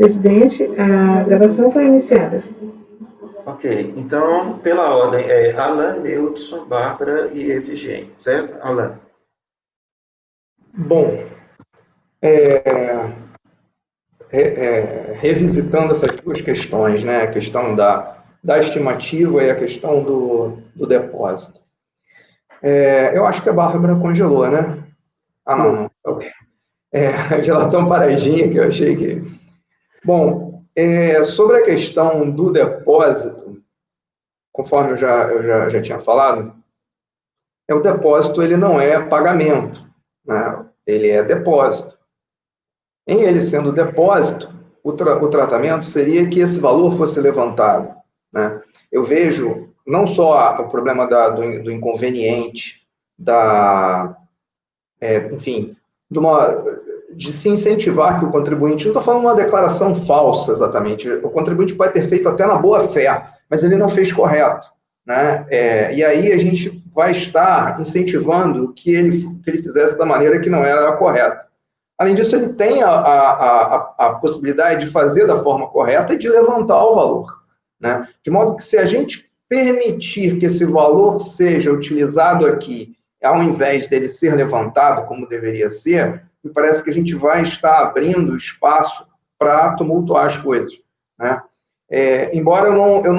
Presidente, a gravação foi iniciada. Ok, então, pela ordem, Alan, Neudson, Bárbara e Efigênia, certo? Alan. Bom, revisitando essas duas questões, né? A questão da estimativa e a questão do depósito. Eu acho que a Bárbara congelou, né? Ah, não. Ok. Ela tão paradinha que eu achei que... Bom, sobre a questão do depósito, conforme eu já tinha falado, o depósito ele não é pagamento, né? Ele é depósito. Em ele sendo depósito, o tratamento seria que esse valor fosse levantado, né? Eu vejo não só o problema do inconveniente, enfim, de se incentivar que o contribuinte, não estou falando uma declaração falsa exatamente, o contribuinte pode ter feito até na boa fé, mas ele não fez correto, né? E aí a gente vai estar incentivando que ele fizesse da maneira que não era correta. Além disso, ele tem a possibilidade de fazer da forma correta e de levantar o valor, né? De modo que se a gente permitir que esse valor seja utilizado aqui, ao invés dele ser levantado como deveria ser, me parece que a gente vai estar abrindo espaço para tumultuar as coisas, né? Embora eu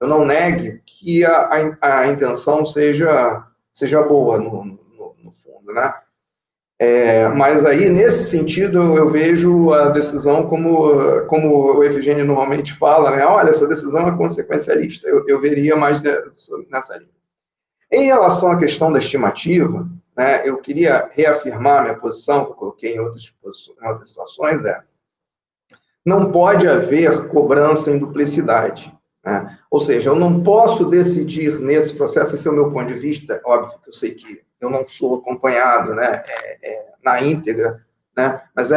não negue que a intenção seja boa no fundo, né? Mas aí, nesse sentido, eu vejo a decisão como o Efigênio normalmente fala, né? Olha, essa decisão é consequencialista, eu veria mais nessa linha. Em relação à questão da estimativa, né, eu queria reafirmar minha posição, que eu coloquei em outras situações, não pode haver cobrança em duplicidade, né? Ou seja, eu não posso decidir nesse processo, esse é o meu ponto de vista, óbvio que eu sei que eu não sou acompanhado, né, na íntegra, né, mas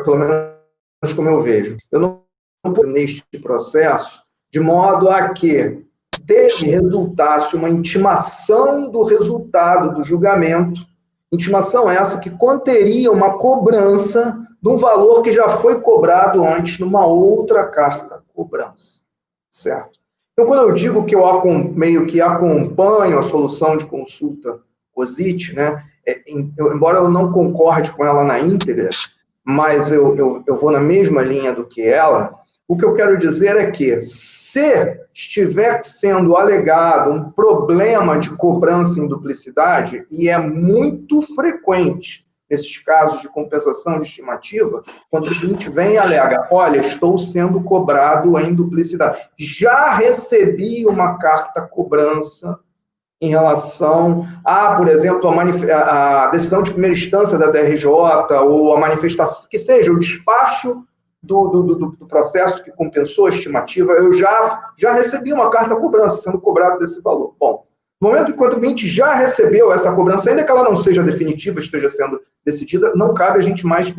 pelo menos como eu vejo. Eu não posso neste processo de modo a que dele resultasse uma intimação do resultado do julgamento, intimação essa que conteria uma cobrança de um valor que já foi cobrado antes numa outra carta cobrança, certo? Então, quando eu digo que eu meio que acompanho a solução de consulta COSIT, né, embora eu não concorde com ela na íntegra, mas eu vou na mesma linha do que ela, o que eu quero dizer é que, se estiver sendo alegado um problema de cobrança em duplicidade, e é muito frequente nesses casos de compensação de estimativa, o contribuinte vem e alega: olha, estou sendo cobrado em duplicidade. Já recebi uma carta cobrança em relação a, por exemplo, a decisão de primeira instância da DRJ, ou a manifestação, que seja o despacho do processo que compensou a estimativa, eu já recebi uma carta cobrança sendo cobrado desse valor. Bom, no momento que o contribuinte já recebeu essa cobrança, ainda que ela não seja definitiva, esteja sendo decidida, não cabe a gente mais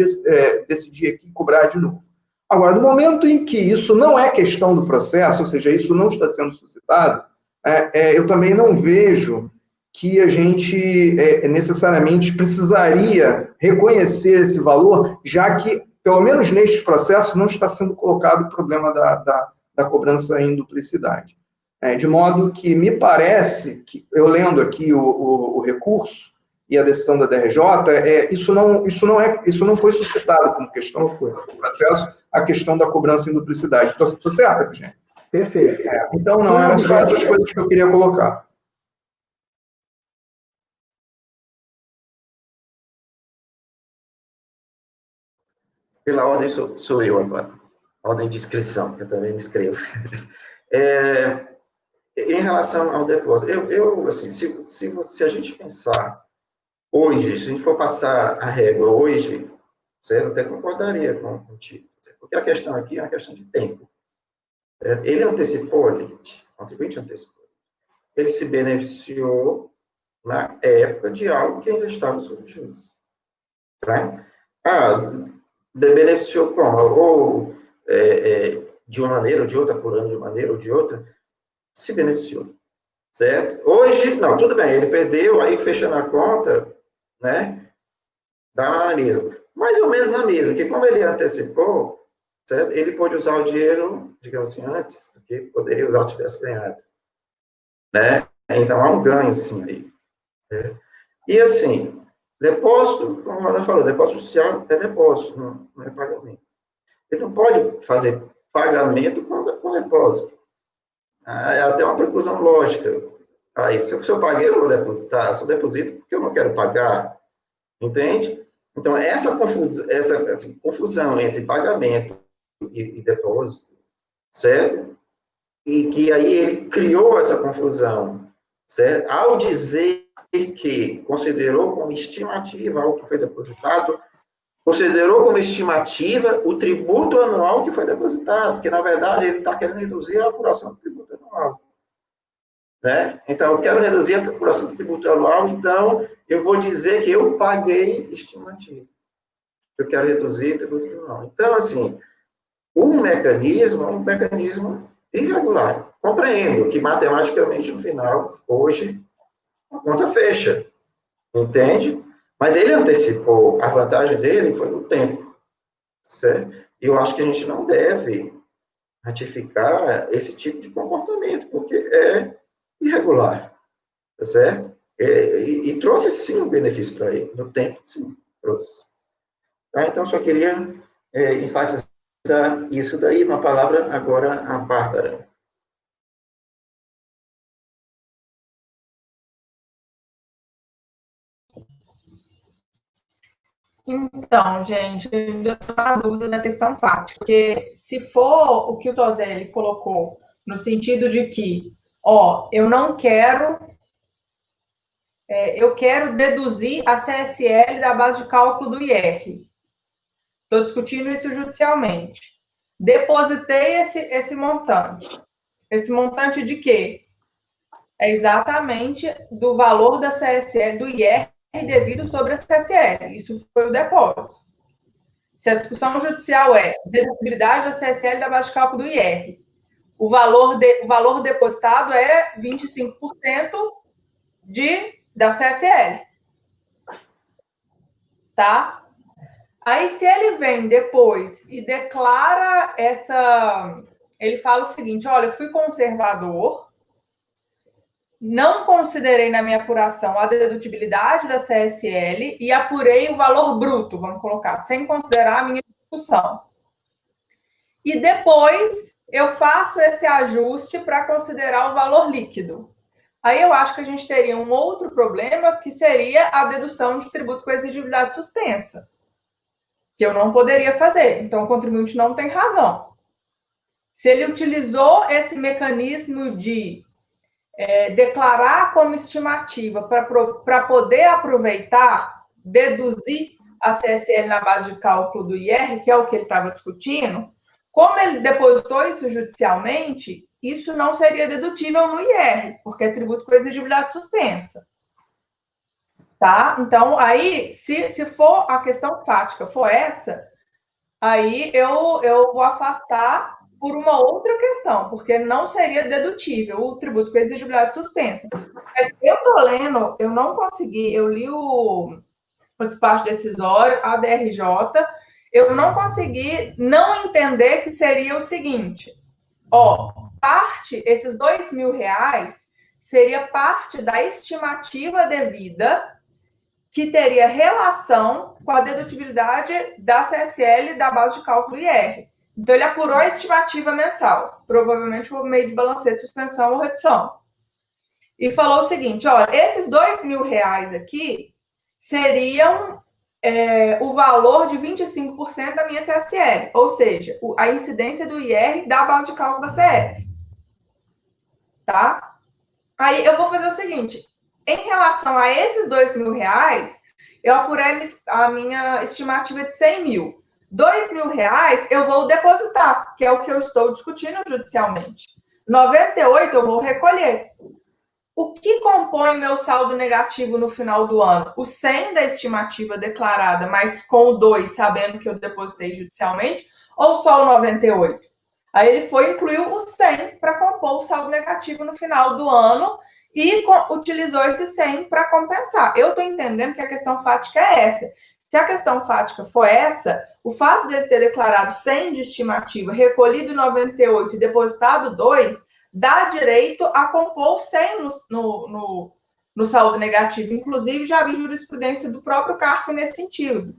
decidir aqui e cobrar de novo. Agora, no momento em que isso não é questão do processo, ou seja, isso não está sendo suscitado, eu também não vejo que a gente necessariamente precisaria reconhecer esse valor, já que, pelo menos neste processo, não está sendo colocado o problema da cobrança em duplicidade. De modo que me parece, que eu lendo aqui o recurso e a decisão da DRJ, isso não foi suscitado como questão do processo, a questão da cobrança em duplicidade. Estou certo, Efigênio? Perfeito. Então, não, eram só essas coisas que eu queria colocar. Pela ordem, sou eu agora. Ordem de inscrição, que eu também me inscrevo. Em relação ao depósito, assim, se a gente pensar hoje, se a gente for passar a régua hoje, certo? Eu até concordaria contigo. Porque a questão aqui é uma questão de tempo. Ele antecipou a limite, o contribuinte antecipou. Ele se beneficiou na época de algo que ainda estava sob juros. Tá? Beneficiou como? Ou de uma maneira ou de outra, por ano de uma maneira ou de outra, se beneficiou. Certo? Hoje, não, tudo bem, ele perdeu, aí fechando a conta, né? Dá uma analisa. mais ou menos a mesma, que como ele antecipou, certo? Ele pôde usar o dinheiro, digamos assim, antes do que poderia usar se tivesse ganhado, né? Então, há um ganho, sim, aí. Né? E, assim, depósito, como a Ana falou, depósito social é depósito, não é pagamento. Ele não pode fazer pagamento com depósito. É até uma preclusão lógica. Aí, se eu paguei, eu não vou depositar. Se eu deposito, porque eu não quero pagar. Entende? Então, essa confusão entre pagamento e depósito, certo? E que aí ele criou essa confusão, certo? Ao dizer que considerou como estimativa algo que foi depositado, considerou como estimativa o tributo anual que foi depositado, porque, na verdade, ele está querendo reduzir a apuração do tributo anual. Né? Então, eu quero reduzir a apuração do tributo anual, então, eu vou dizer que eu paguei estimativa. Eu quero reduzir o tributo anual. Então, assim, um mecanismo é um mecanismo irregular. Compreendo que, matematicamente, no final, hoje, a conta fecha. Entende? Mas ele antecipou. A vantagem dele foi no tempo. Certo? E eu acho que a gente não deve ratificar esse tipo de comportamento, porque é irregular. Tá certo? E trouxe, sim, um benefício para ele. No tempo, sim, trouxe. Tá? Então, só queria enfatizar isso daí. Uma palavra agora a Bárbara. Então, gente, eu ainda estou na dúvida na questão fática, porque se for o que o Tozelli colocou, no sentido de que, ó, eu não quero, eu quero deduzir a CSL da base de cálculo do IR. Estou discutindo isso judicialmente. Depositei esse montante. Esse montante de quê? É exatamente do valor da CSL, do IR devido sobre a CSL. Isso foi o depósito. Se a discussão judicial é deduzibilidade da CSL da base de cálculo do IR, o valor depositado é 25% da CSL. Tá? Aí, se ele vem depois e declara ele fala o seguinte: olha, eu fui conservador, não considerei na minha apuração a dedutibilidade da CSL e apurei o valor bruto, vamos colocar, sem considerar a minha discussão. E depois eu faço esse ajuste para considerar o valor líquido. Aí eu acho que a gente teria um outro problema, que seria a dedução de tributo com exigibilidade suspensa, que eu não poderia fazer. Então, o contribuinte não tem razão. Se ele utilizou esse mecanismo de declarar como estimativa para poder aproveitar, deduzir a CSL na base de cálculo do IR, que é o que ele estava discutindo, como ele depositou isso judicialmente, isso não seria dedutível no IR, porque é tributo com exigibilidade suspensa. Tá? Então, aí, se for a questão fática, for essa, aí eu vou afastar por uma outra questão, porque não seria dedutível o tributo com exigibilidade suspensa. Mas eu estou lendo, eu não consegui, eu li o despacho decisório, a DRJ, eu não consegui não entender que seria o seguinte, esses R$2.000 seria parte da estimativa devida que teria relação com a dedutibilidade da CSL da base de cálculo IR. Então, ele apurou a estimativa mensal, provavelmente por meio de balancete, suspensão ou redução. E falou o seguinte, olha, esses R$2.000 aqui seriam o valor de 25% da minha CSL, ou seja, a incidência do IR da base de cálculo da CS. Tá? Aí eu vou fazer o seguinte, em relação a esses R$2.000, eu apurei a minha estimativa de 100 mil. R$2.000 eu vou depositar, que é o que eu estou discutindo judicialmente. 98 eu vou recolher. O que compõe meu saldo negativo no final do ano? O 100 da estimativa declarada, mas com o 2, sabendo que eu depositei judicialmente, ou só o 98? Aí ele incluiu o 100 para compor o saldo negativo no final do ano e utilizou esse 100 para compensar. Eu estou entendendo que a questão fática é essa. Se a questão fática for essa, o fato dele ter declarado 100 de estimativa, recolhido 98 e depositado 2, dá direito a compor 100 no saldo negativo. Inclusive, já vi jurisprudência do próprio CARF nesse sentido.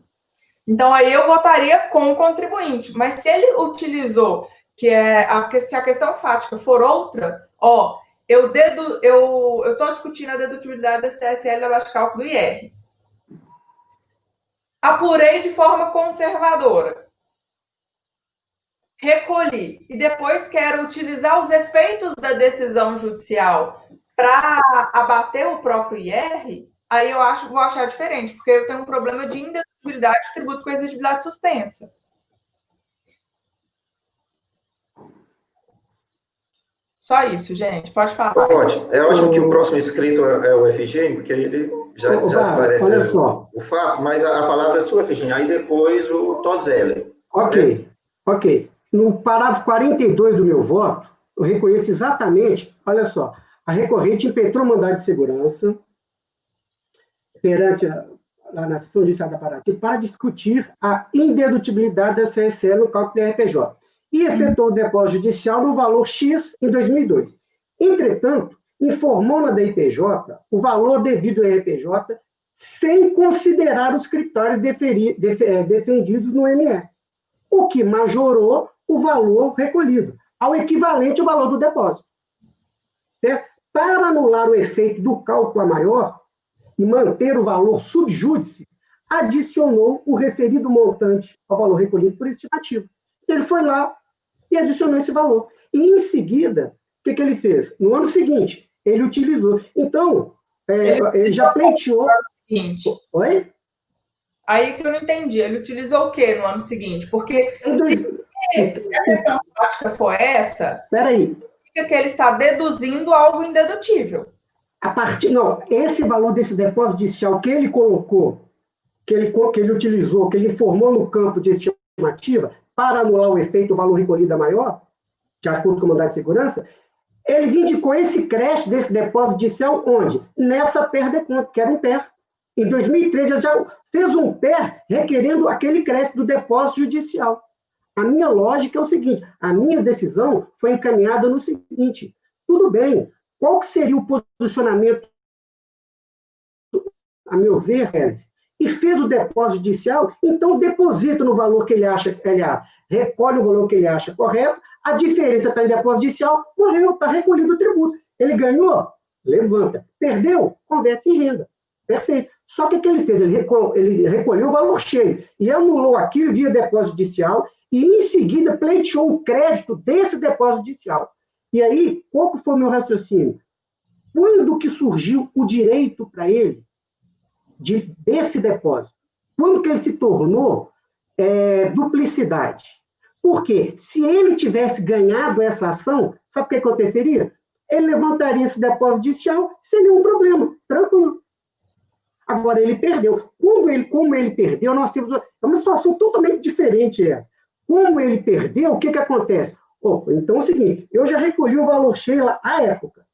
Então, aí eu votaria com o contribuinte. Mas se ele utilizou, se a questão fática for outra, eu estou discutindo a dedutibilidade da CSL da baixa cálculo do IR. Apurei de forma conservadora. Recolhi. E depois quero utilizar os efeitos da decisão judicial para abater o próprio IR, aí vou achar diferente, porque eu tenho um problema de indedutibilidade de tributo com exigibilidade suspensa. Só isso, gente. Pode falar. Ótimo. É ótimo que o próximo inscrito é o Efigênio, porque aí ele já esclarece o fato, mas a palavra é sua, Efigênio. Aí depois o Tozelli. Ok. No parágrafo 42 do meu voto, eu reconheço exatamente, olha só, a recorrente impetrou mandado de segurança perante lá na sessão judicial da Paraty para discutir a indedutibilidade da CSL no cálculo da RPJ e efetuou o depósito judicial no valor X em 2002. Entretanto, informou na DIPJ o valor devido ao RPJ sem considerar os critérios defendidos no MS, o que majorou o valor recolhido, ao equivalente ao valor do depósito. Certo? Para anular o efeito do cálculo a maior e manter o valor subjúdice, adicionou o referido montante ao valor recolhido por estimativa. Ele foi lá e adicionou esse valor. E, em seguida, o que ele fez? No ano seguinte, ele utilizou. Então, ele já pleiteou... Oi? Aí que eu não entendi. Ele utilizou o quê no ano seguinte? Porque se a questão prática for essa, significa que ele está deduzindo algo indedutível. Esse valor desse depósito judicial que ele colocou, que ele utilizou, que ele informou no campo de estimativa, para anular o efeito do valor recolhido maior, de acordo com o mandado de segurança, ele vindicou esse crédito desse depósito judicial onde? Nessa PER de conta, que era um PER. Em 2013, ele já fez um PER requerendo aquele crédito do depósito judicial. A minha lógica é o seguinte, a minha decisão foi encaminhada no seguinte, tudo bem, qual que seria o posicionamento, a meu ver, e fez o depósito judicial, então deposita no valor que ele acha, recolhe o valor que ele acha correto, a diferença está em depósito judicial, morreu, está recolhido o tributo. Ele ganhou? Levanta. Perdeu? Converte em renda. Perfeito. Só que o que ele fez? Ele recolheu o valor cheio e anulou aquilo via depósito judicial e, em seguida, pleiteou o crédito desse depósito judicial. E aí, qual que foi o meu raciocínio? Quando que surgiu o direito para ele desse depósito? Quando que ele se tornou duplicidade? Porque se ele tivesse ganhado essa ação, sabe o que aconteceria? Ele levantaria esse depósito judicial sem nenhum problema, tranquilo. Agora, ele perdeu. Como ele perdeu, nós temos uma situação totalmente diferente essa. Como ele perdeu, o que acontece? Então é o seguinte, eu já recolhi o valor cheio à época.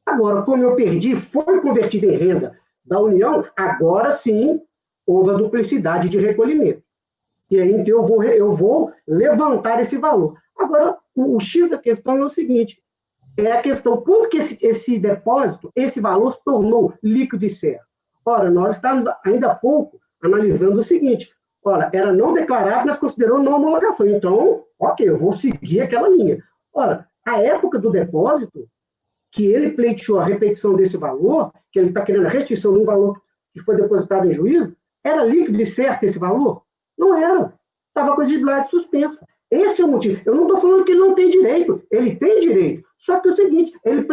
Agora, como eu perdi, foi convertido em renda da União, agora sim houve a duplicidade de recolhimento. E aí, então, eu vou levantar esse valor. Agora, o X da questão é o seguinte, é a questão, quanto que esse depósito, esse valor, se tornou líquido e certo? Ora, nós estamos ainda há pouco analisando o seguinte, era não declarado, mas considerou não homologação. Então, ok, eu vou seguir aquela linha. Ora, a época do depósito, que ele pleiteou a repetição desse valor, que ele está querendo a restituição de um valor que foi depositado em juízo, era líquido e certo esse valor? Não era. Estava com a exigibilidade suspensa. Esse é o motivo. Eu não estou falando que ele não tem direito. Ele tem direito. Só que é o seguinte, ele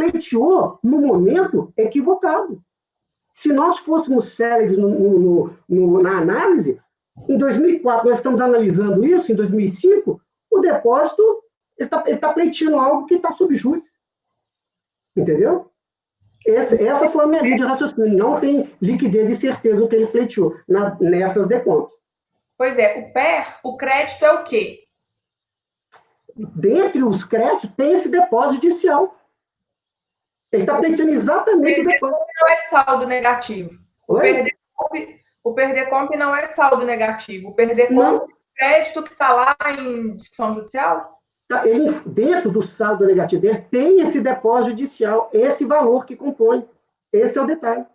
no momento equivocado. Se nós fôssemos céleres na análise, em 2004, nós estamos analisando isso, em 2005, o depósito, ele está pleiteando algo que está sob júdice. Entendeu? Essa foi a minha linha de raciocínio. Não tem liquidez e certeza o que ele pleiteou nessas decompras. Pois é, o PER, o crédito é o quê? Dentre os créditos, tem esse depósito judicial. Ele está pleiteando exatamente o depósito. Não é saldo negativo. O perder comp não é saldo negativo. O perder Não. comp é crédito que está lá em discussão judicial? Ele, dentro do saldo negativo dele, tem esse depósito judicial, esse valor que compõe. Esse é o detalhe.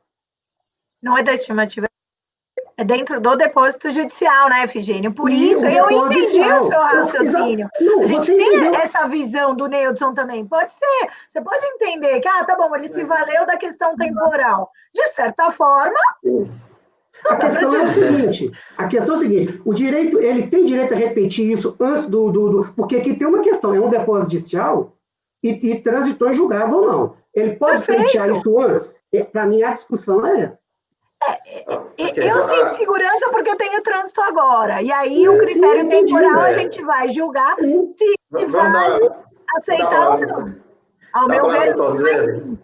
Não é da estimativa, é dentro do depósito judicial, né, Efigênio? Por E isso o eu depósito entendi o judicial. seu raciocínio. Não, A gente você tem entendeu. essa visão do Neudson também. Pode ser. Você pode entender que, tá bom, ele se valeu da questão temporal. De certa forma, A questão é o seguinte, o direito, ele tem direito a repetir isso antes porque aqui tem uma questão, é um depósito judicial e transitou em julgado ou não. Ele pode pleitear isso antes? Para mim, a discussão é essa. Eu sinto segurança porque eu tenho trânsito agora. E aí, o critério temporal, a gente vai julgar se vai aceitar ou não. Ao meu ver, Tozelli,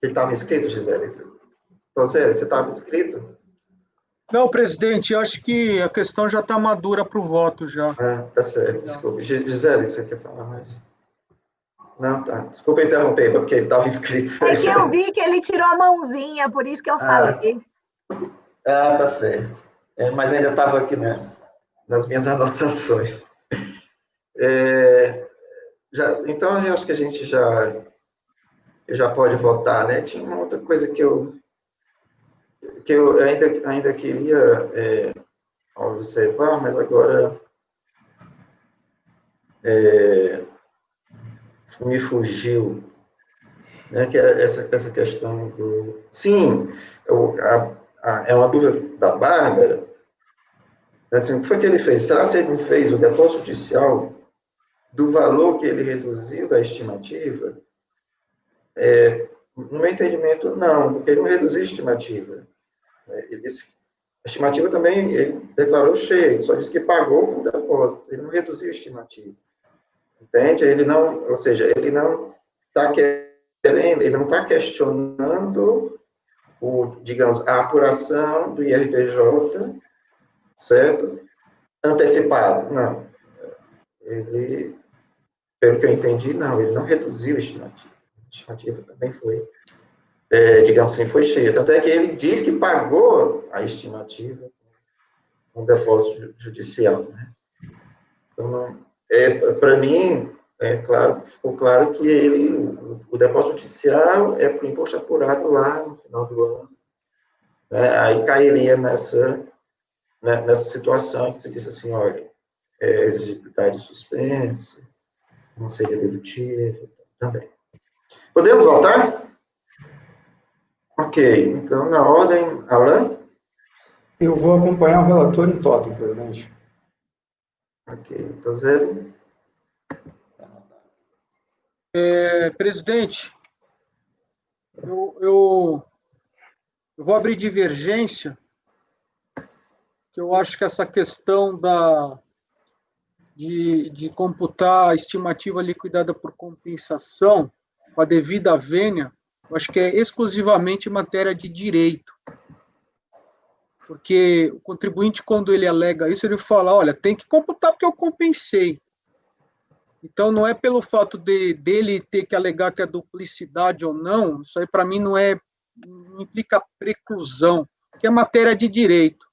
ele estava inscrito, Gisele? Tozelli, você estava inscrito? Não, presidente, eu acho que a questão já está madura para o voto já. Tá certo, desculpe. Gisele, você quer falar mais? Não, tá. Desculpa interromper, porque ele estava inscrito. É que eu vi que ele tirou a mãozinha, por isso que eu falei. Tá certo. Mas ainda estava aqui, né, nas minhas anotações. Então, eu acho que a gente já pode votar, né? Tinha uma outra coisa que eu ainda queria observar, mas agora me fugiu, né? Que é essa questão do... Sim, é uma dúvida da Bárbara, assim, o que foi que ele fez? Será que ele não fez o depósito judicial do valor que ele reduziu da estimativa? No meu entendimento, não, porque ele não reduziu a estimativa. Ele disse, a estimativa também, ele declarou cheio, ele só disse que pagou com o depósito, ele não reduziu a estimativa. Entende? Ele não, ou seja, ele não está querendo, ele não está questionando digamos, a apuração do IRPJ, certo? Antecipado, não. Ele, pelo que eu entendi, não, ele não reduziu a estimativa. A estimativa também foi, digamos assim, foi cheia. Tanto é que ele diz que pagou a estimativa com depósito judicial, né? Então, para mim, claro, ficou claro que o depósito judicial é para o imposto apurado lá no final do ano. Né? Aí cairia nessa situação que você disse assim, olha, exigibilidade suspensa, não seria dedutível, também. Podemos voltar? Ok, então, na ordem, Alain? Eu vou acompanhar o relator em totem, presidente. Ok, Tozelli? Presidente, eu vou abrir divergência, que eu acho que essa questão de computar a estimativa liquidada por compensação, com a devida vênia, eu acho que é exclusivamente matéria de direito. Porque o contribuinte, quando ele alega isso, ele fala, olha, tem que computar porque eu compensei. Então, não é pelo fato dele ter que alegar que é duplicidade ou não, isso aí, para mim, não implica preclusão, que é matéria de direito.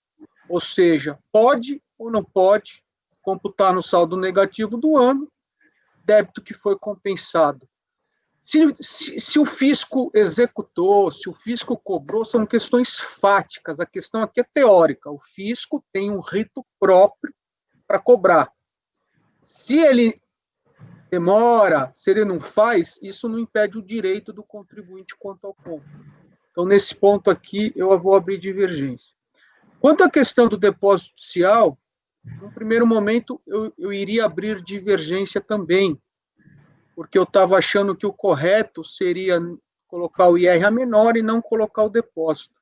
Ou seja, pode ou não pode computar no saldo negativo do ano débito que foi compensado. Se o fisco executou, se o fisco cobrou, são questões fáticas, a questão aqui é teórica. O fisco tem um rito próprio para cobrar. Se ele demora, se ele não faz, isso não impede o direito do contribuinte quanto ao ponto. Então, nesse ponto aqui, eu vou abrir divergência. Quanto à questão do depósito judicial, no primeiro momento, eu iria abrir divergência também, porque eu estava achando que o correto seria colocar o IR a menor e não colocar o depósito.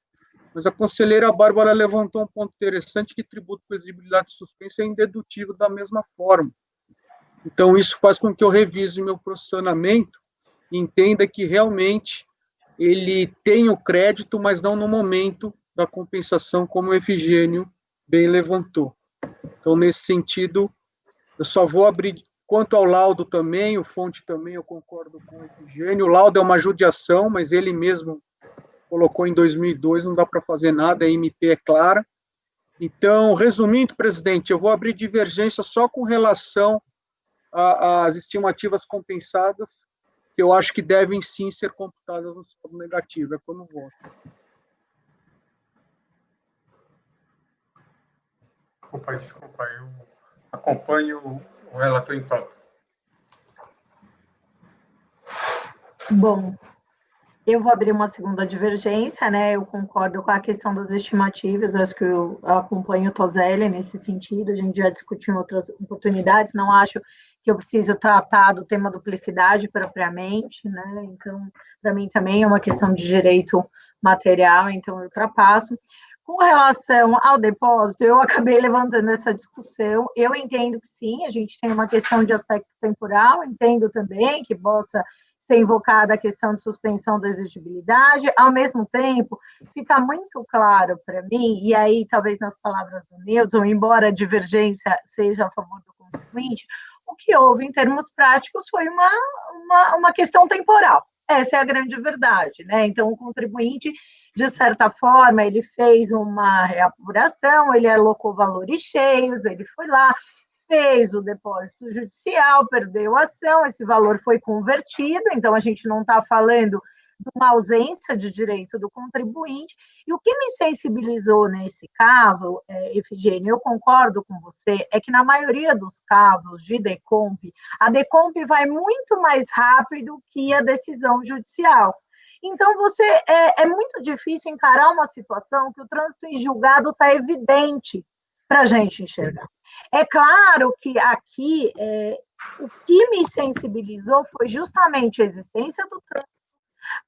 Mas a conselheira Bárbara levantou um ponto interessante, que tributo por exigibilidade suspensa é indedutível da mesma forma. Então, isso faz com que eu revise meu posicionamento e entenda que realmente ele tem o crédito, mas não no momento da compensação, como o Efigênio bem levantou. Então, nesse sentido, eu só vou abrir. Quanto ao laudo também, o fonte também, eu concordo com o Efigênio. O laudo é uma judiação, mas ele mesmo colocou em 2002, não dá para fazer nada, a MP é clara. Então, resumindo, presidente, eu vou abrir divergência só com relação às estimativas compensadas, que eu acho que devem sim ser computadas no saldo negativo, é como voto. Desculpa, eu acompanho o relator em pauta. Bom, eu vou abrir uma segunda divergência, né? Eu concordo com a questão das estimativas, acho que eu acompanho o Toselli nesse sentido, a gente já discutiu em outras oportunidades, não acho que eu preciso tratar do tema duplicidade propriamente, né? Então, para mim também é uma questão de direito material, então eu ultrapasso. Com relação ao depósito, eu acabei levantando essa discussão, eu entendo que sim, a gente tem uma questão de aspecto temporal, entendo também que possa ser invocada a questão de suspensão da exigibilidade, ao mesmo tempo, fica muito claro para mim, e aí talvez nas palavras do Nilson, embora a divergência seja a favor do contribuinte, o que houve em termos práticos foi uma questão temporal, essa é a grande verdade, né? Então, o contribuinte, de certa forma, ele fez uma reapuração, ele alocou valores cheios, ele foi lá, fez o depósito judicial, perdeu a ação, esse valor foi convertido, então a gente não está falando de uma ausência de direito do contribuinte, e o que me sensibilizou nesse caso, Efigênia, eu concordo com você, é que na maioria dos casos de decomp, a decomp vai muito mais rápido que a decisão judicial. Então, é muito difícil encarar uma situação que o trânsito em julgado está evidente para a gente enxergar. É claro que aqui, o que me sensibilizou foi justamente a existência do trânsito,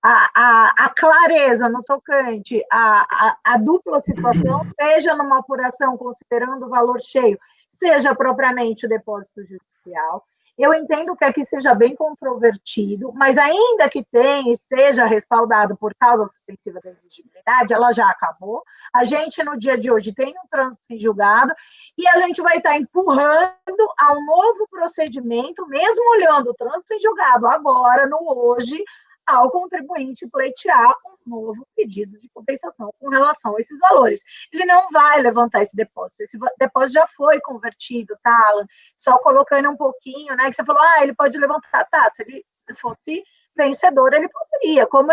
a clareza no tocante, a dupla situação, seja numa apuração considerando o valor cheio, seja propriamente o depósito judicial. Eu entendo que aqui seja bem controvertido, mas ainda que esteja respaldado por causa suspensiva da exigibilidade, ela já acabou. A gente, no dia de hoje, tem um trânsito em julgado e a gente vai estar empurrando a um novo procedimento, mesmo olhando o trânsito em julgado agora, no hoje, ao contribuinte pleitear um novo pedido de compensação com relação a esses valores. Ele não vai levantar esse depósito já foi convertido, tá, Alan? Só colocando um pouquinho, né, que você falou, ele pode levantar, tá, se ele fosse vencedor, ele poderia, como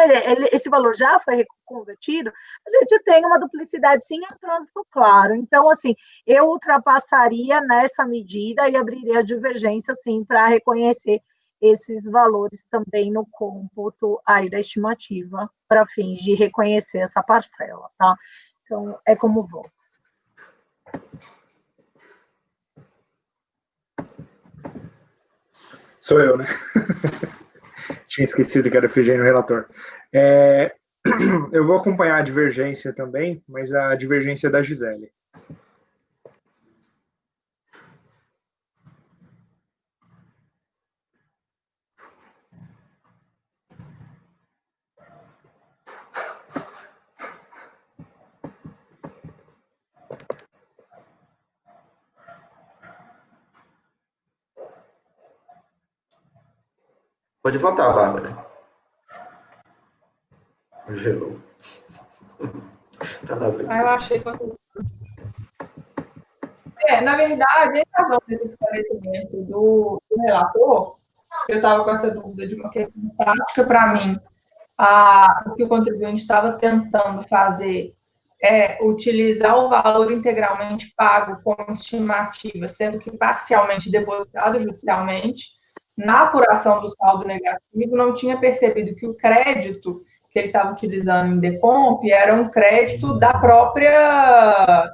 esse valor já foi convertido, a gente tem uma duplicidade sim, um trânsito claro, então, assim, eu ultrapassaria nessa medida e abriria a divergência, sim, para reconhecer esses valores também no cômputo aí da estimativa, para fins de reconhecer essa parcela, tá? Então, é como voto. Sou eu, né? Tinha esquecido que era Efigênio o relator. Eu vou acompanhar a divergência também, mas a divergência é da Gisele. Pode votar, Bárbara. Gelou. Tá na dúvida. Eu achei que você... na verdade, em razão desse esclarecimento do relator, eu estava com essa dúvida de uma questão prática para mim. O que o contribuinte estava tentando fazer é utilizar o valor integralmente pago como estimativa, sendo que parcialmente depositado judicialmente, na apuração do saldo negativo, não tinha percebido que o crédito que ele estava utilizando em decomp era um crédito da própria...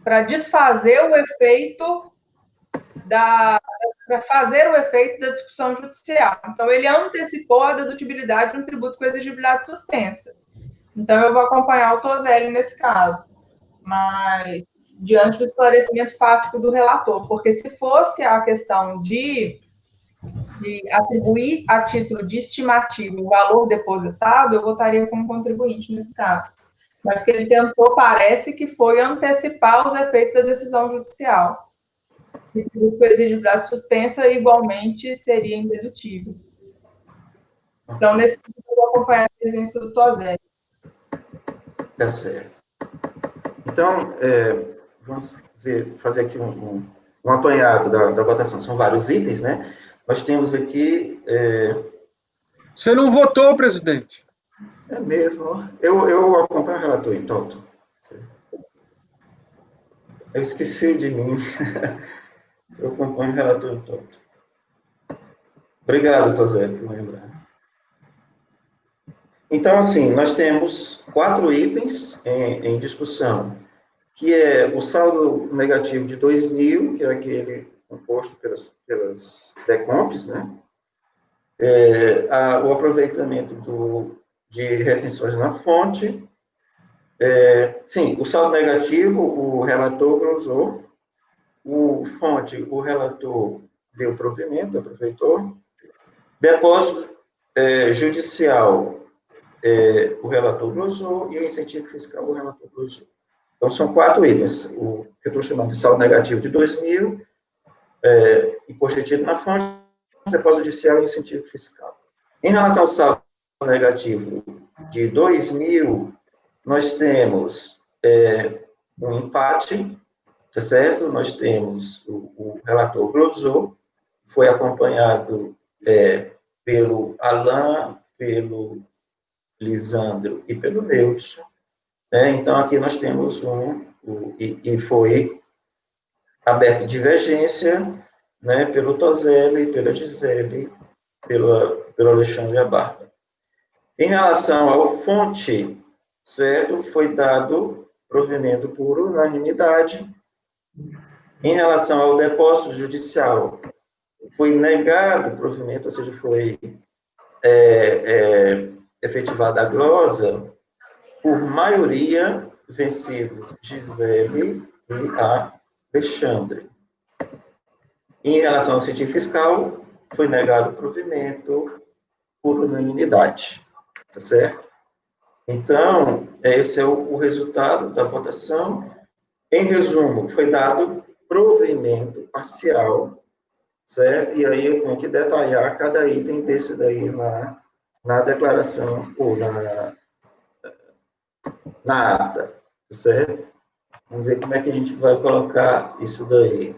para desfazer o efeito para fazer o efeito da discussão judicial. Então, ele antecipou a dedutibilidade no tributo com exigibilidade suspensa. Então, eu vou acompanhar o Toselli nesse caso, mas diante do esclarecimento fático do relator, porque se fosse a questão de atribuir a título de estimativa o valor depositado, eu votaria como contribuinte nesse caso. Mas o que ele tentou parece que foi antecipar os efeitos da decisão judicial. E com exigibilidade suspensa, igualmente, seria indedutível. Então, nesse caso, eu vou acompanhar a presença do Toselli. Tá certo. Então, vamos fazer aqui um apanhado da votação. São vários itens, né? Nós temos aqui... Você não votou, presidente. É mesmo. Eu acompanho o relator, então. Eu esqueci de mim. Eu acompanho o relator, então. Obrigado, Tosé, por lembrar. Então, assim, nós temos 4 itens em discussão, que é o saldo negativo de 2.000, que é aquele composto pelas decomps, né? O aproveitamento de retenções na fonte. Sim, o saldo negativo, o relator usou. O fonte, o relator deu provimento, aproveitou. Depósito judicial, o relator glosou, e o incentivo fiscal, o relator glosou. Então, são 4 itens, o que eu estou chamando de saldo negativo de 2.000, imposto retido na fonte, depósito judicial e incentivo fiscal. Em relação ao saldo negativo de 2.000, nós temos um empate, tá certo? Nós temos o relator glosou, foi acompanhado pelo Alain, pelo Lisandro e pelo Neudson. Então, aqui nós temos e foi aberta divergência, né, pelo Toselli, pela Gisele, pelo Alexandre Abarca. Em relação ao fonte, certo, foi dado provimento por unanimidade. Em relação ao depósito judicial, foi negado o provimento, ou seja, foi efetivada a glosa por maioria, vencidos Gisele e Alexandre. Em relação ao incentivo fiscal, foi negado o provimento por unanimidade, tá certo? Então, esse é o resultado da votação. Em resumo, foi dado provimento parcial, certo? E aí eu tenho que detalhar cada item desse daí na declaração, ou na ata, certo? Vamos ver como é que a gente vai colocar isso daí.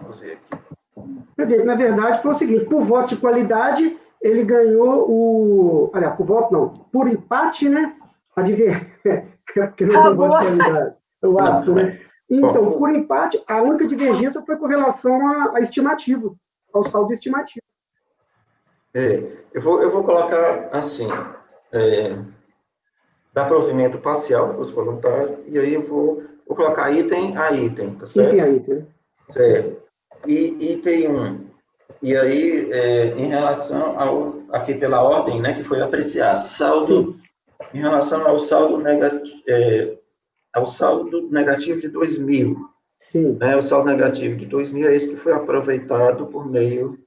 Vamos ver aqui. Quer dizer, na verdade, foi o seguinte, por voto de qualidade, ele ganhou aliás, por voto não, por empate, né? Porque não tem voto de qualidade, é o ato, né? Então, por empate, a única divergência foi com relação à estimativa, ao saldo estimativo. Eu vou colocar assim, dá provimento parcial para os voluntários, e aí eu vou colocar item a item, tá certo? Item a item, né? Certo. E item 1. E aí, em relação aqui pela ordem, né, que foi apreciado, saldo, em relação ao saldo negativo de 2.000. Sim. Né, o saldo negativo de 2.000 é esse que foi aproveitado por meio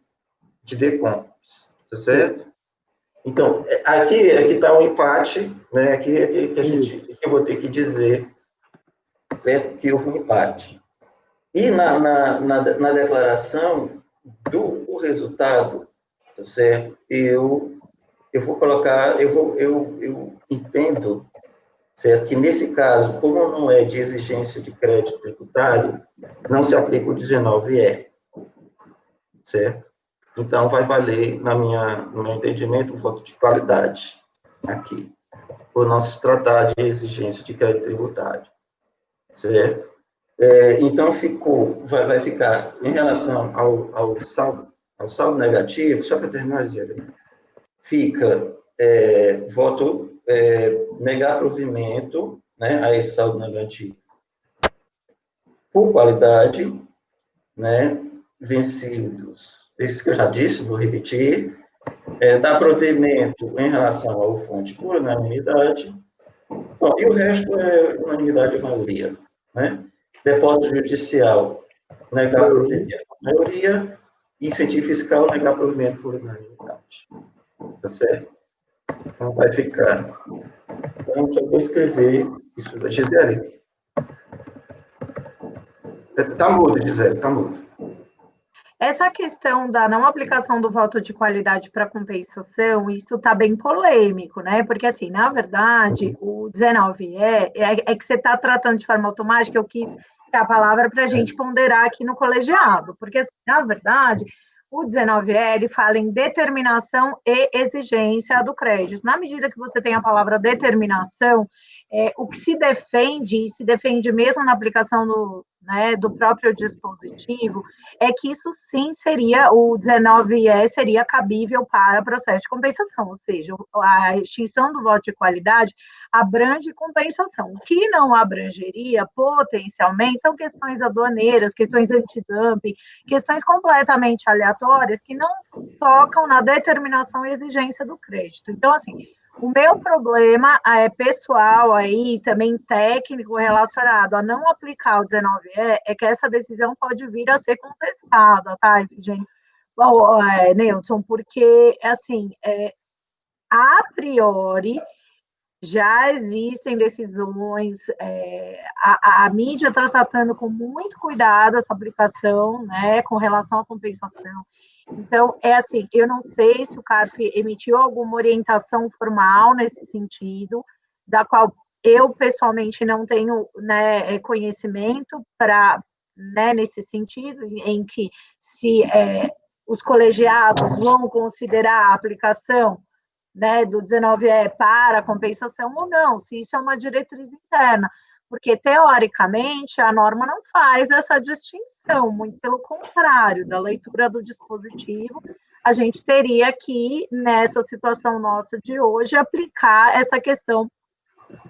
de decompos, tá certo? Sim. Então, aqui está o empate, né, aqui que eu vou ter que dizer, certo, que houve um empate. E na declaração do resultado, tá certo? Eu vou colocar, eu entendo, certo, que nesse caso, como não é de exigência de crédito tributário, não se aplica o 19E, certo? Então, vai valer, no meu entendimento, o voto de qualidade aqui, por não se tratar de exigência de crédito tributário, certo? Então, vai ficar, em relação ao saldo negativo, só para terminar, fica voto negar provimento, né, a esse saldo negativo por qualidade, né, vencidos, esses que eu já disse, vou repetir, dar provimento em relação ao fonte por unanimidade, bom, e o resto é unanimidade e maioria, né? Depósito judicial, negar provimento por maioria, incentivo fiscal, negar provimento por unanimidade. Tá certo? Então, vai ficar. Então, já vou escrever isso da Gisele. Está mudo, Gisele, está mudo. Essa questão da não aplicação do voto de qualidade para compensação, isso está bem polêmico, né? Porque, assim, na verdade, o 19 é que você está tratando de forma automática, eu quis dar a palavra para a gente ponderar aqui no colegiado, porque, assim, na verdade, o 19 ele fala em determinação e exigência do crédito. Na medida que você tem a palavra determinação, o que se defende, e se defende mesmo na aplicação do próprio dispositivo, é que isso sim seria, o 19E seria cabível para processo de compensação, ou seja, a extinção do voto de qualidade abrange compensação. O que não abrangeria, potencialmente, são questões aduaneiras, questões antidumping, questões completamente aleatórias que não tocam na determinação e exigência do crédito. Então, assim, o meu problema pessoal aí, também técnico, relacionado a não aplicar o 19E, é que essa decisão pode vir a ser contestada, tá, gente? Neilson, porque, assim, a priori, já existem decisões, a mídia está tratando com muito cuidado essa aplicação, né, com relação à compensação. Então, assim, eu não sei se o CARF emitiu alguma orientação formal nesse sentido, da qual eu, pessoalmente, não tenho, né, conhecimento para, né, nesse sentido, em que se os colegiados vão considerar a aplicação, né, do 19E para a compensação ou não, se isso é uma diretriz interna, porque, teoricamente, a norma não faz essa distinção, muito pelo contrário, da leitura do dispositivo, a gente teria que, nessa situação nossa de hoje, aplicar essa questão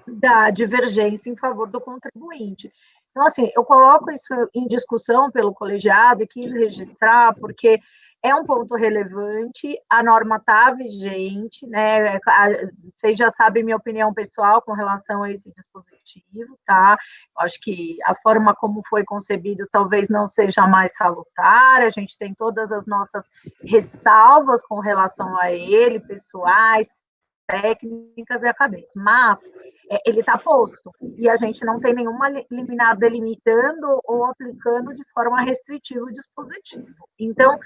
da divergência em favor do contribuinte. Então, assim, eu coloco isso em discussão pelo colegiado e quis registrar, porque é um ponto relevante, a norma está vigente, né? Vocês já sabem minha opinião pessoal com relação a esse dispositivo, tá? Acho que a forma como foi concebido talvez não seja mais salutar, a gente tem todas as nossas ressalvas com relação a ele, pessoais, técnicas e acadêmicas, mas ele está posto, e a gente não tem nenhuma liminar delimitando ou aplicando de forma restritiva o dispositivo. Então,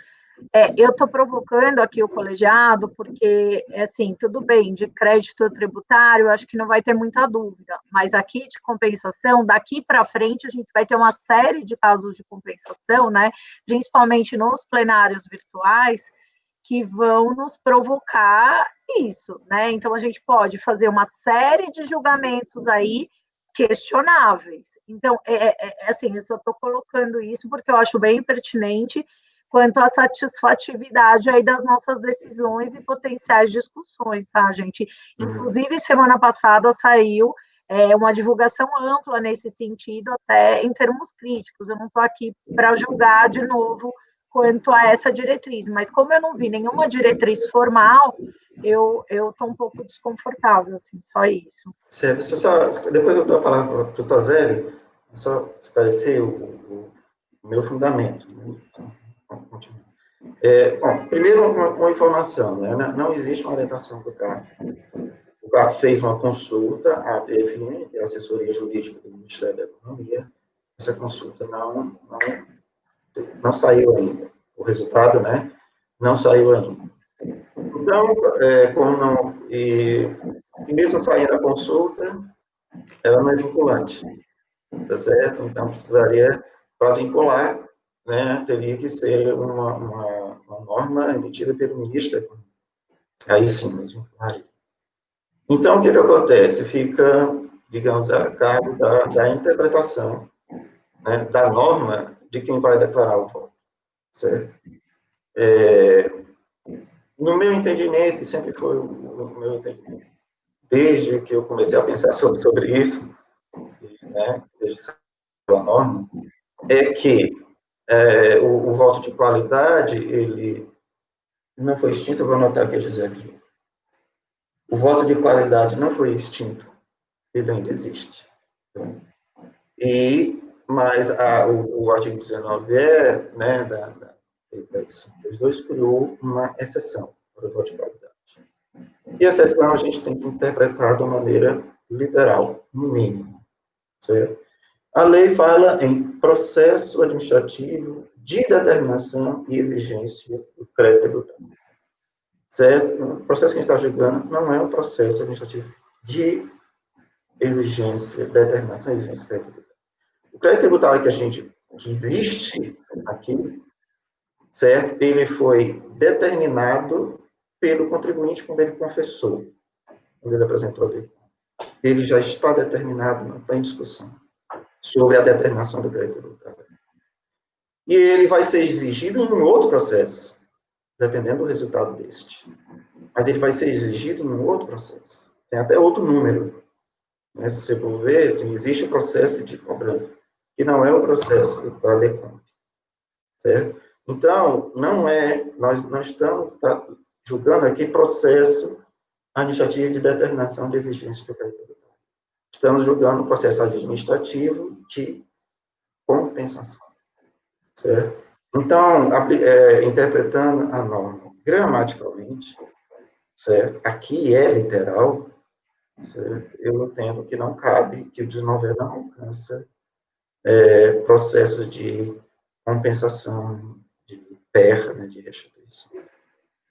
eu estou provocando aqui o colegiado, porque, assim, tudo bem, de crédito tributário, acho que não vai ter muita dúvida, mas aqui de compensação, daqui para frente, a gente vai ter uma série de casos de compensação, né, principalmente nos plenários virtuais, que vão nos provocar isso, né, então a gente pode fazer uma série de julgamentos aí questionáveis. Então, assim, eu só estou colocando isso porque eu acho bem pertinente quanto à satisfatividade aí das nossas decisões e potenciais discussões, tá, gente? Inclusive, semana passada saiu uma divulgação ampla nesse sentido, até em termos críticos. Eu não estou aqui para julgar de novo quanto a essa diretriz, mas como eu não vi nenhuma diretriz formal, eu estou um pouco desconfortável, assim, só isso. Certo, depois eu dou a palavra para o Tozelli, só esclarecer o meu fundamento. Bom, primeiro, uma informação, né? Não existe uma orientação do CARF. O CARF fez uma consulta à APFN, que é a assessoria jurídica do Ministério da Economia. Essa consulta não saiu ainda. O resultado, né, não saiu ainda. Então, como não... E mesmo saindo a consulta, ela não é vinculante, tá certo? Então, precisaria, para vincular, né, teria que ser uma norma emitida pelo ministro da Economia. Aí sim, mesmo. Então, o que acontece? Fica, digamos, a cargo da interpretação, né, da norma de quem vai declarar o voto, certo? No meu entendimento, e sempre foi o meu entendimento, desde que eu comecei a pensar sobre isso, né, desde a norma, é que o voto de qualidade, ele não foi extinto, eu vou anotar aqui, José, aqui. O voto de qualidade não foi extinto, ele ainda existe. Mas o artigo 19E, né, da 522, criou uma exceção para o voto de qualidade. E a exceção a gente tem que interpretar de uma maneira literal, no mínimo, certo? A lei fala em processo administrativo de determinação e exigência do crédito tributário. Certo? O processo que a gente está julgando não é um processo administrativo de exigência, determinação e exigência do crédito tributário. O crédito tributário que existe aqui, certo? Ele foi determinado pelo contribuinte quando ele confessou, quando ele apresentou a lei. Ele já está determinado, não está em discussão, sobre a determinação do crédito tributário. E ele vai ser exigido em um outro processo, dependendo do resultado deste. Mas ele vai ser exigido em um outro processo. Tem até outro número. Né? Se você for ver, assim, existe o processo de cobrança, que não é o processo da DECOMP. Certo? Então, nós não estamos julgando aqui processo administrativo de determinação de exigências do crédito tributário. Estamos julgando o processo administrativo de compensação. Certo? Então, interpretando a norma gramaticalmente, certo? Aqui é literal, certo? Eu entendo que não cabe, que o 19 não alcança processos de compensação, de perda, de restituição.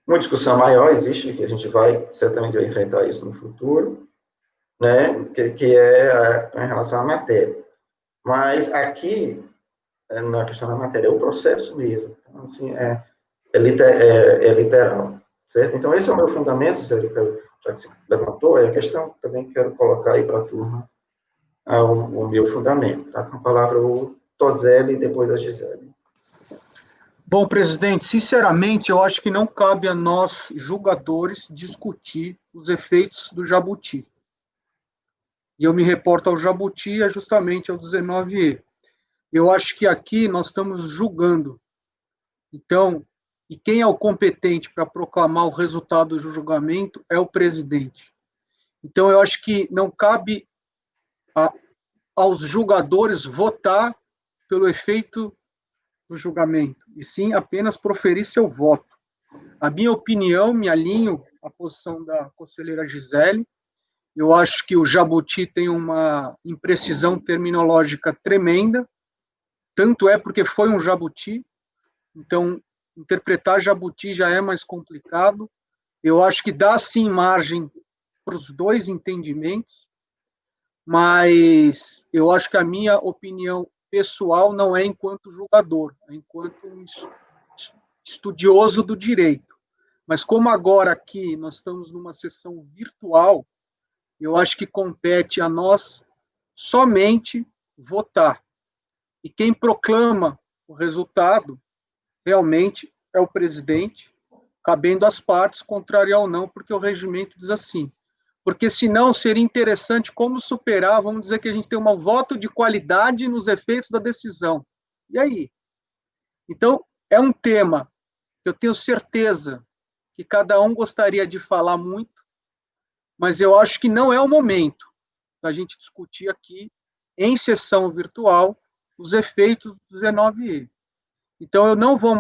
Uma discussão maior existe, que a gente certamente vai enfrentar isso no futuro, né? que é em relação à matéria. Mas aqui, na questão da matéria, é o processo mesmo. Então, assim, é literal, certo? Então, esse é o meu fundamento, já que você levantou, é a questão que também quero colocar aí para a turma, o meu fundamento, tá? Com a palavra o Tozelli e depois a Gisele. Bom, presidente, sinceramente, eu acho que não cabe a nós, julgadores, discutir os efeitos do jabuti. E eu me reporto ao jabuti, justamente ao 19E. Eu acho que aqui nós estamos julgando. Então, e quem é o competente para proclamar o resultado do julgamento é o presidente. Então, eu acho que não cabe aos julgadores votar pelo efeito do julgamento, e sim apenas proferir seu voto. A minha opinião, me alinho à posição da conselheira Gisele. Eu acho que o jabuti tem uma imprecisão terminológica tremenda, tanto é porque foi um jabuti, então interpretar jabuti já é mais complicado. Eu acho que dá sim margem para os dois entendimentos, mas eu acho que a minha opinião pessoal não é enquanto julgador, é enquanto um estudioso do direito. Mas como agora aqui nós estamos numa sessão virtual, eu acho que compete a nós somente votar. E quem proclama o resultado realmente é o presidente, cabendo às partes contrariar ou não, porque o regimento diz assim. Porque senão seria interessante como superar, vamos dizer que a gente tem um voto de qualidade nos efeitos da decisão. E aí? Então, é um tema que eu tenho certeza que cada um gostaria de falar muito, mas eu acho que não é o momento da gente discutir aqui, em sessão virtual, os efeitos do 19E. Então, eu não vou,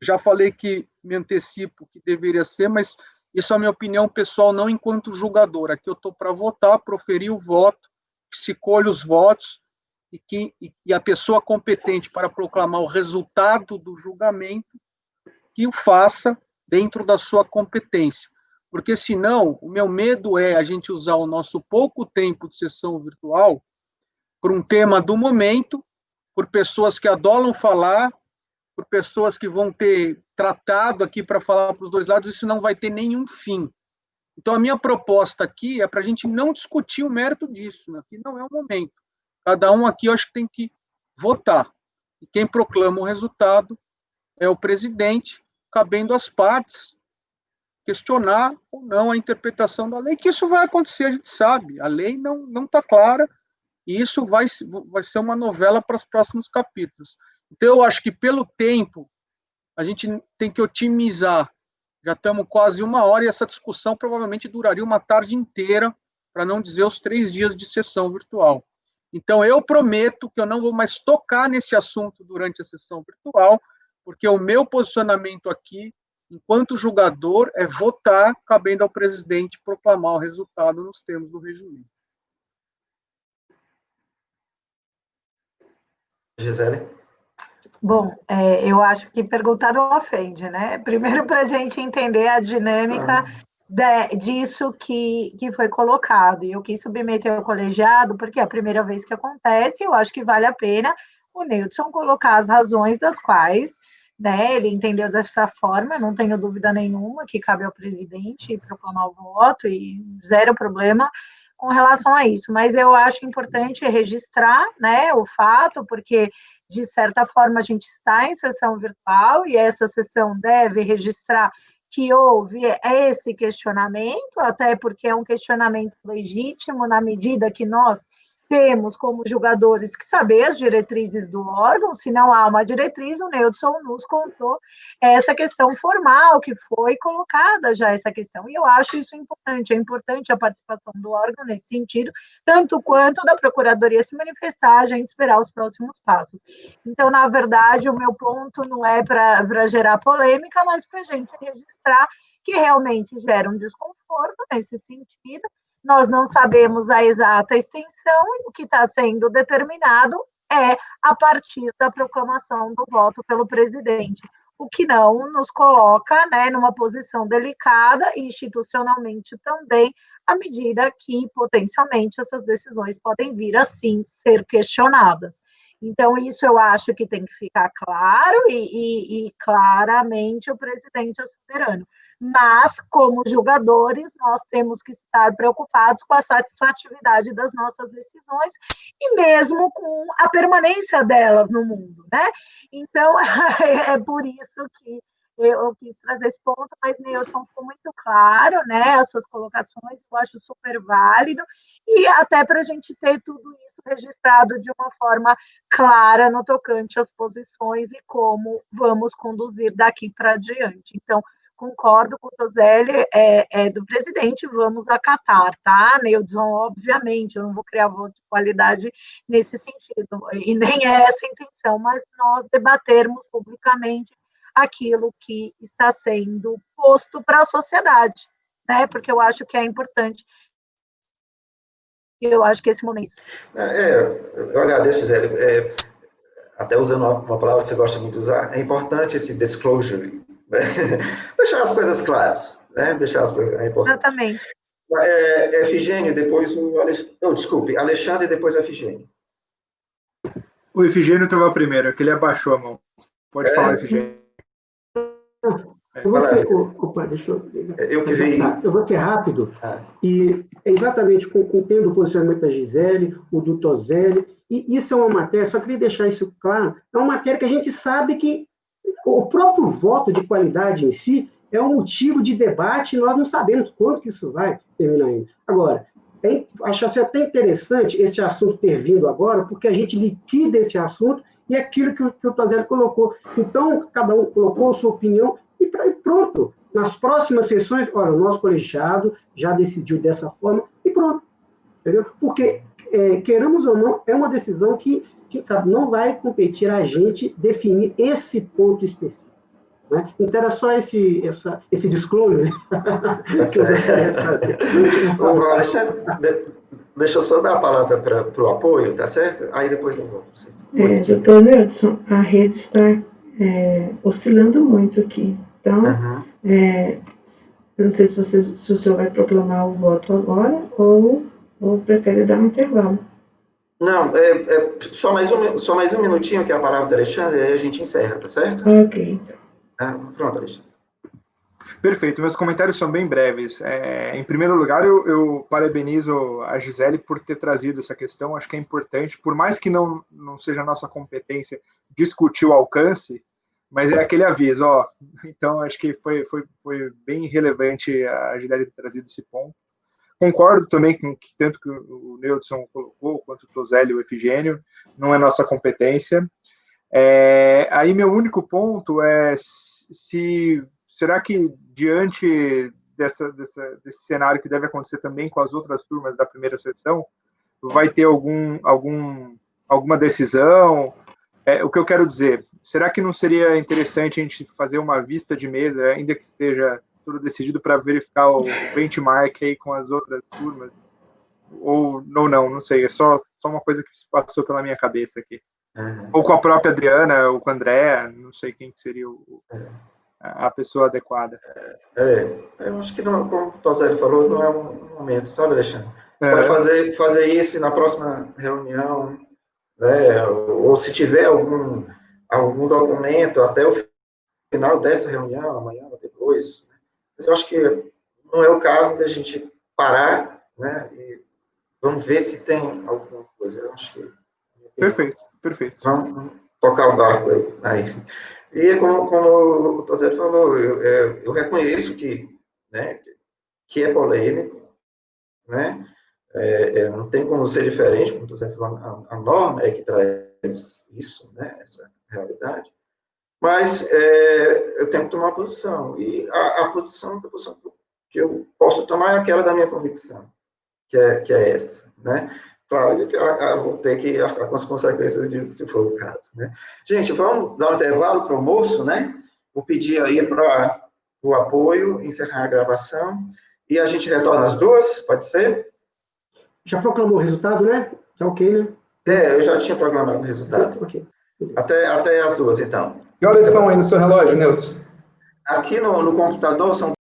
já falei que me antecipo que deveria ser, mas isso é a minha opinião pessoal, não enquanto julgador. Aqui eu estou para votar, proferir o voto, que se colhe os votos, e a pessoa competente para proclamar o resultado do julgamento, que o faça dentro da sua competência. Porque, senão, o meu medo é a gente usar o nosso pouco tempo de sessão virtual por um tema do momento, por pessoas que adoram falar, por pessoas que vão ter tratado aqui para falar para os dois lados, isso não vai ter nenhum fim. Então, a minha proposta aqui é para a gente não discutir o mérito disso, né? Aqui não é o momento. Cada um aqui, eu acho que tem que votar. E quem proclama o resultado é o presidente, cabendo às partes questionar ou não a interpretação da lei, que isso vai acontecer, a gente sabe. A lei não está clara, e isso vai ser uma novela para os próximos capítulos. Então, eu acho que pelo tempo, a gente tem que otimizar. Já estamos quase 1 hora e essa discussão provavelmente duraria uma tarde inteira, para não dizer os 3 dias de sessão virtual. Então, eu prometo que eu não vou mais tocar nesse assunto durante a sessão virtual, porque o meu posicionamento aqui, enquanto julgador, é votar, cabendo ao presidente proclamar o resultado nos termos do regimento. Gisele? Bom, eu acho que perguntar não ofende, né? Primeiro, para a gente entender a dinâmica disso que foi colocado. E eu quis submeter ao colegiado, porque é a primeira vez que acontece, eu acho que vale a pena o Neudson colocar as razões das quais, né, ele entendeu dessa forma, não tenho dúvida nenhuma que cabe ao presidente proclamar o voto, e zero problema com relação a isso. Mas eu acho importante registrar, né, o fato, porque de certa forma, a gente está em sessão virtual e essa sessão deve registrar que houve esse questionamento, até porque é um questionamento legítimo, na medida que nós temos, como julgadores, que saber as diretrizes do órgão. Se não há uma diretriz, o Neudson nos contou essa questão formal, que foi colocada já essa questão, e eu acho isso importante, é importante a participação do órgão nesse sentido, tanto quanto da Procuradoria se manifestar, a gente esperar os próximos passos. Então, na verdade, o meu ponto não é para gerar polêmica, mas para a gente registrar que realmente gera um desconforto nesse sentido. Nós não sabemos a exata extensão, e o que está sendo determinado é a partir da proclamação do voto pelo presidente, o que não nos coloca, né, numa posição delicada e institucionalmente também, à medida que, potencialmente, essas decisões podem vir, assim, ser questionadas. Então, isso eu acho que tem que ficar claro, e claramente o presidente é soberano. Mas, como julgadores, nós temos que estar preocupados com a satisfatividade das nossas decisões e mesmo com a permanência delas no mundo, né? Então, é por isso que eu quis trazer esse ponto, mas Neudson ficou muito claro, né? As suas colocações, eu acho super válido, e até para a gente ter tudo isso registrado de uma forma clara no tocante às posições e como vamos conduzir daqui para diante. Então, concordo com o Tozelli, do presidente, vamos acatar, tá? Neudson, obviamente, eu não vou criar voto de qualidade nesse sentido, e nem é essa a intenção, mas nós debatermos publicamente aquilo que está sendo posto para a sociedade, né? Porque eu acho que é importante, eu acho que esse momento... Eu agradeço, Zé. Até usando uma palavra que você gosta muito de usar, é importante esse disclosure, né? Deixar as coisas claras, né? Deixar as coisas, é importante. Exatamente. Efigênio, depois o Alexandre. Oh, desculpe, Alexandre e depois Efigênio. O Efigênio estava primeiro, que ele abaixou a mão. Pode falar, Efigênio. Eu vou ser, opa, deixa eu que vi. Eu vou ser rápido, e é exatamente compreendo o posicionamento da Gisele, o do Tozelli, e isso é uma matéria, só queria deixar isso claro, é uma matéria que a gente sabe que o próprio voto de qualidade em si é um motivo de debate, e nós não sabemos quanto que isso vai terminar ainda. Agora, acho até interessante esse assunto ter vindo agora, porque a gente liquida esse assunto, e é aquilo que o Tozelli colocou. Então, cada um colocou a sua opinião, e pronto. Nas próximas sessões, olha, o nosso colegiado já decidiu dessa forma, e pronto. Entendeu? Porque, queramos ou não, é uma decisão que sabe, não vai competir a gente definir esse ponto específico. Né? Então, era só esse disclosure. Alexandre, deixa eu só dar a palavra para o apoio, tá certo? Aí depois eu vou. Doutor Neudson, a rede está oscilando muito aqui. Então, não sei se o senhor vai proclamar o voto agora ou prefere dar um intervalo. Não, só mais um minutinho que é a palavra do Alexandre, aí a gente encerra, tá certo? Ok, então. Pronto, Alexandre. Perfeito, meus comentários são bem breves. Em primeiro lugar, eu parabenizo a Gisele por ter trazido essa questão, acho que é importante, por mais que não seja a nossa competência discutir o alcance, mas é aquele aviso, então acho que foi bem relevante a Gisele ter trazido esse ponto. Concordo também com que tanto que o Neudson colocou, quanto o Tozelli e o Efigênio, não é nossa competência. Aí meu único ponto é será que diante desse cenário que deve acontecer também com as outras turmas da primeira sessão, vai ter alguma decisão? O que eu quero dizer, será que não seria interessante a gente fazer uma vista de mesa, ainda que esteja tudo decidido, para verificar o benchmark aí com as outras turmas? Ou não sei, é só uma coisa que passou pela minha cabeça aqui. Ou com a própria Adriana, ou com o André, não sei quem que seria a pessoa adequada. Eu acho que, não, como o Toselli falou, não é um momento, sabe, Alexandre? Pode fazer isso na próxima reunião, né? Ou se tiver algum documento até o final dessa reunião, amanhã ou depois. Né? Mas eu acho que não é o caso da gente parar, né? E vamos ver se tem alguma coisa. Eu acho que... Perfeito. Vamos tocar o barco aí. E como o Toselli falou, eu reconheço que, né, que é polêmico, né? Não tem como ser diferente, como o Toselli falou, a norma é que traz isso, né, essa realidade. Mas eu tenho que tomar uma posição. E a posição que eu posso tomar é aquela da minha convicção, que é essa, né? Claro que eu vou ter que arcar com as consequências disso, se for o caso, né? Gente, vamos dar um intervalo para o almoço, né? Vou pedir aí para o apoio, encerrar a gravação, e a gente retorna às 2, pode ser? Já proclamou o resultado, né? Tá ok, né? Eu já tinha programado o resultado. Ok. Até às 2, então. Que horas são aí no seu relógio, Neuton? Aqui no computador são